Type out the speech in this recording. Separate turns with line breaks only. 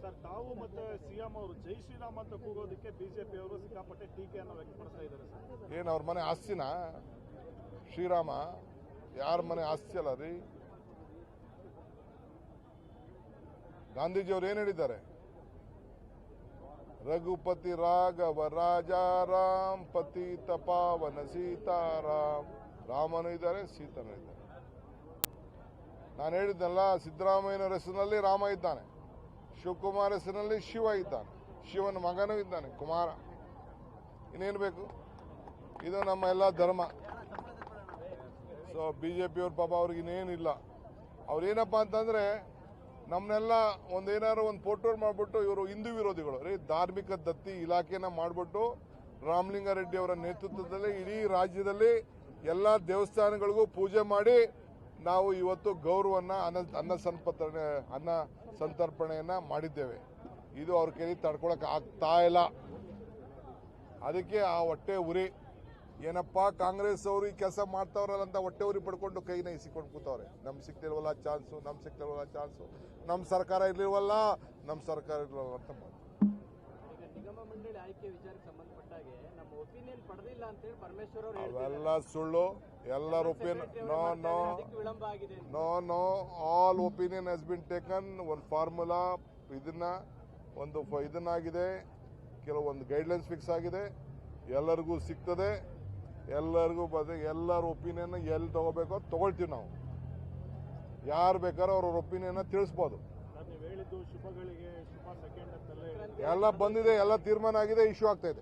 Sir, ತಾವು ಮತ್ತೆ CM ಅವರು ಜೈ ಶ್ರೀರಾಮ್ ಅಂತ ಕೂಗೋದಕ್ಕೆ ಬಿಜೆಪಿ ಅವರು ಸಿಕ್ಕಾಪಟ್ಟೆ ಟೀಕೆಯನ್ನು ವ್ಯಕ್ತಪಡಿಸ್ತಾ ಇದ್ದಾರೆ ಸರ್.
ಏನು ಅವ್ರ ಮನೆ ಆಸ್ತಿನ ಶ್ರೀರಾಮ? ಯಾರ ಮನೆ ಆಸ್ತಿ ಅಲ್ಲ ರೀ. ಗಾಂಧೀಜಿಯವರು ಏನ್ ಹೇಳಿದ್ದಾರೆ? ರಘುಪತಿ ರಾಘವ ರಾಜಾರಾಮ್ ಪತಿತ ಪಾವನ ಸೀತಾರಾಮ್. ರಾಮನು ಇದ್ದಾರೆ, ಸೀತನು ಇದ್ದಾರೆ. ನಾನು ಹೇಳಿದ್ನಲ್ಲ, ಸಿದ್ದರಾಮಯ್ಯನವರ ಹೆಸರಿನಲ್ಲಿ ರಾಮ ಇದ್ದಾನೆ, ಶಿವಕುಮಾರ್ ಹೆಸರಿನಲ್ಲಿ ಶಿವ ಇದ್ದಾನೆ, ಶಿವನ ಮಗನೂ ಇದ್ದಾನೆ ಕುಮಾರ. ಇನ್ನೇನು ಬೇಕು? ಇದು ನಮ್ಮ ಎಲ್ಲ ಧರ್ಮ. ಸೊ ಬಿಜೆಪಿಯವ್ರ ಪಾಪ ಅವ್ರಿಗೆ ಇನ್ನೇನಿಲ್ಲ. ಅವ್ರೇನಪ್ಪ ಅಂತಂದ್ರೆ ನಮ್ಮನ್ನೆಲ್ಲ ಒಂದೇನಾದ್ರು ಒಂದು ಫೋಟೋ ಮಾಡಿಬಿಟ್ಟು ಇವರು ಹಿಂದೂ ವಿರೋಧಿಗಳು ರೀ. ಧಾರ್ಮಿಕ ದತ್ತಿ ಇಲಾಖೆನ ಮಾಡಿಬಿಟ್ಟು ರಾಮಲಿಂಗಾರೆಡ್ಡಿ ಅವರ ನೇತೃತ್ವದಲ್ಲಿ ಇಡೀ ರಾಜ್ಯದಲ್ಲಿ ಎಲ್ಲ ದೇವಸ್ಥಾನಗಳಿಗೂ ಪೂಜೆ ಮಾಡಿ ನಾವು ಇವತ್ತು ಗೌರವನ್ನ ಅನ್ನ ಸಂತರ್ಪಣೆಯನ್ನ ಮಾಡಿದ್ದೇವೆ. ಇದು ಅವ್ರ ಕೈಲಿ ತಡ್ಕೊಳಕ್ ಆಗ್ತಾ ಇಲ್ಲ. ಅದಕ್ಕೆ ಆ ಹೊಟ್ಟೆ ಉರಿ ಏನಪ್ಪಾ ಕಾಂಗ್ರೆಸ್ ಅವರು ಈ ಕೆಲಸ ಮಾಡ್ತಾವ್ರಲ್ಲ ಅಂತ ಹೊಟ್ಟೆ ಉರಿ ಪಡ್ಕೊಂಡು ಕೈನ ಇಸಿಕೊಂಡು ಕೂತವ್ರೆ. ನಮ್ಗೆ ಸಿಕ್ತಿಲ್ವಲ್ಲ ಚಾನ್ಸು, ನಮ್ಗೆ ಸಿಕ್ತಿಲ್ವಲ್ಲ ಚಾನ್ಸು, ನಮ್ಮ ಸರ್ಕಾರ ಇರ್ಲಿಲ್ವಲ್ಲ, ನಮ್ಮ ಸರ್ಕಾರ ಇರ್ಲಿಲ್ವಲ್ಲ ಅಂತ
ನಿಗಮ ಮಂಡಳಿ ಆಯ್ಕೆ ವಿಚಾರಕ್ಕೆ ಸಂಬಂಧಪಟ್ಟಾಗೆ ನಮ್ಮ ಒಪಿನಿಯನ್ ಪಡೆದಿಲ್ಲ ಅಂತ ಹೇಳಿ ಪರಮೇಶ್ವರ್ ಅವರು
ಅವೆಲ್ಲ ಸುಳ್ಳು. ಎಲ್ಲರ ಒಪಿನಿಯನ್
ವಿಳಂಬ ಆಗಿದೆ.
No all opinion has been taken. ಒಂದು ಫಾರ್ಮುಲಾ ಇದನ್ನಾಗಿದೆ, ಕೆಲವೊಂದು ಗೈಡ್ಲೈನ್ಸ್ ಫಿಕ್ಸ್ ಆಗಿದೆ, ಎಲ್ಲರಿಗೂ ಸಿಗ್ತದೆ. ಎಲ್ಲರಿಗೂ ಎಲ್ಲರ ಒಪಿನಿಯನ್ ಎಲ್ಲಿ ತಗೋಬೇಕೋ ತಗೊಳ್ತೀವಿ ನಾವು. ಯಾರು ಬೇಕಾದ್ರೂ ಅವ್ರ ಒಪಿನಿಯನ್ ತಿಳಿಸ್ಬೋದು.
ನೀವು ಹೇಳಿದ್ದು ಶುಭಗಳಿಗೆ ಶುಭ ಸೆಕೆಂಡ್ ಅಂತಲೇ
ಎಲ್ಲ ಬಂದಿದೆ, ಎಲ್ಲ ತೀರ್ಮಾನ ಆಗಿದೆ, ಇಶ್ಯೂ ಆಗ್ತಾ ಇದೆ.